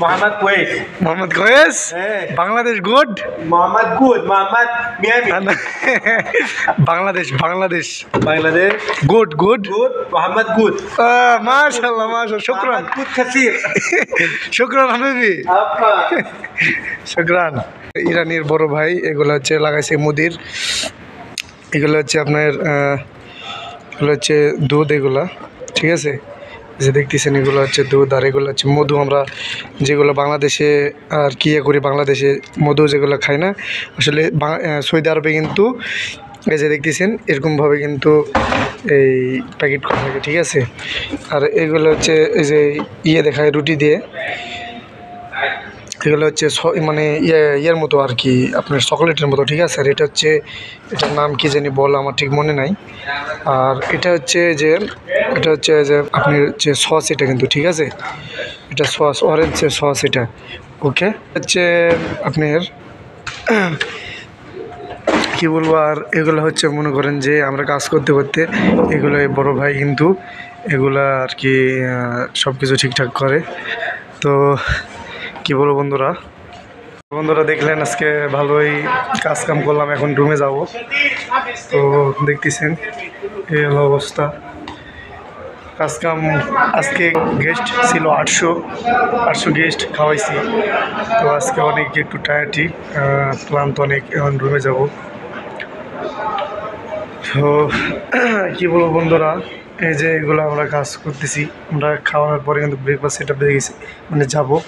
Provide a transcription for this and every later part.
Mohammad Qais. Mohammad Qais, Bangladesh good. Mohammad good, Mohammad Miami. Bangladesh Bangladesh Bangladesh good good good, Mohammad good. মাশাআল্লাহ মাশাআল্লাহ, শুকরান good কাসির। শুকরান হাবিবি, আপা শুকরান। ইরানির বড় ভাই, এগুলো হচ্ছে লাগাইছে মুদির। এগুলো হচ্ছে আপনার এগুলো হচ্ছে দুধ, এগুলা ঠিক আছে, যে দেখতেছেন এগুলো হচ্ছে দুধ, আর এগুলো হচ্ছে মধু। আমরা যেগুলো বাংলাদেশে আর কি করি, বাংলাদেশে মধু যেগুলো খাই না, আসলে সৌদি আরবে কিন্তু এই যে দেখতেছেন এরকমভাবে কিন্তু এই প্যাকেট করা থাকে, ঠিক আছে। আর এগুলো হচ্ছে এই যে দেখায় রুটি দিয়ে, এগুলো হচ্ছে মানে ইয়ের মতো আর কি, আপনার চকলেটের মতো, ঠিক আছে। আর এটা হচ্ছে, এটার নাম কি জানি বল, আমার ঠিক মনে নাই। আর এটা হচ্ছে যে আপনার হচ্ছে সস, এটা কিন্তু ঠিক আছে, এটা সস, অরেঞ্জ সস এটা, ওকে। হচ্ছে আপনার কি বলবো, আর এগুলো হচ্ছে মনে করেন যে আমরা কাজ করতে করতে এগুলো বড় ভাই কিন্তু এগুলা আর কি সব কিছু ঠিকঠাক করে। তো কি বলবো বন্ধুরা, দেখলেন আজকে ভালোই কাজ কাম করলাম, এখন রুমে যাব। তো দেখতেছেন এই হলো অবস্থা কাজ কাম। আজকে গেস্ট ছিল 800 গেস্ট খাওয়াইছি। তো আজকে অনেক একটু টায়ার্ডই, ক্লান্ত অনেক, এখন রুমে যাব। তো কী বলবো বন্ধুরা, এই যে এগুলো আমরা কাজ করতেছি, আমরা খাওয়ানোর পরে কিন্তু ব্রেকফাস্ট সেটা পেয়ে গেছি, মানে যাবো।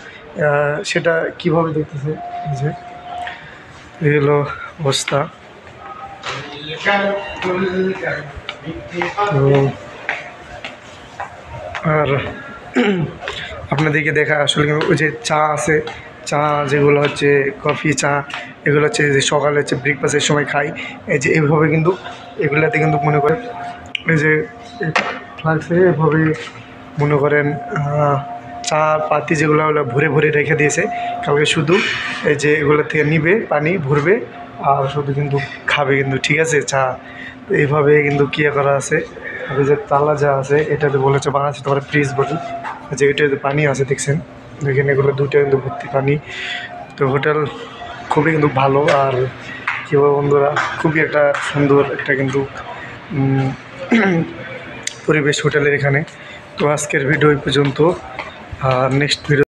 সেটা কিভাবে দেখতেছে, এই যে এই হলো অবস্থা। তো আর আপনাদেরকে দেখা আসলে ওই যে চা আছে, চা যেগুলো হচ্ছে কফি চা, এগুলো হচ্ছে যে সকালে হচ্ছে ব্রেকফাস্টের সময় খাই। এই যে এইভাবে কিন্তু এগুলাতে কিন্তু মনে করেন এই যে ফ্লাক্সে এভাবে মনে করেন চা পাতি যেগুলো ভরে ভরে রেখে দিয়েছে, কালকে শুধু এই যে এগুলো থেকে নিবে, পানি ভরবে আর শুধু কিন্তু খাবে কিন্তু, ঠিক আছে। চা এইভাবে কিন্তু করা আছে। আর এই যে তালা যা আছে, এটাতে বলেছে বাংলাদেশে তোমার ফ্রিজ বলি, যে এটাতে পানি আছে, দেখছেন দেখেন এগুলো দুটো কিন্তু ভর্তি পানি। তো হোটেল খুবই কিন্তু ভালো, আর কী বলবো বন্ধুরা, খুবই একটা সুন্দর একটা কিন্তু পরিবেশ হোটেলের এখানে। তো আজকের ভিডিও এই পর্যন্ত, আর নেক্সট ভিডিও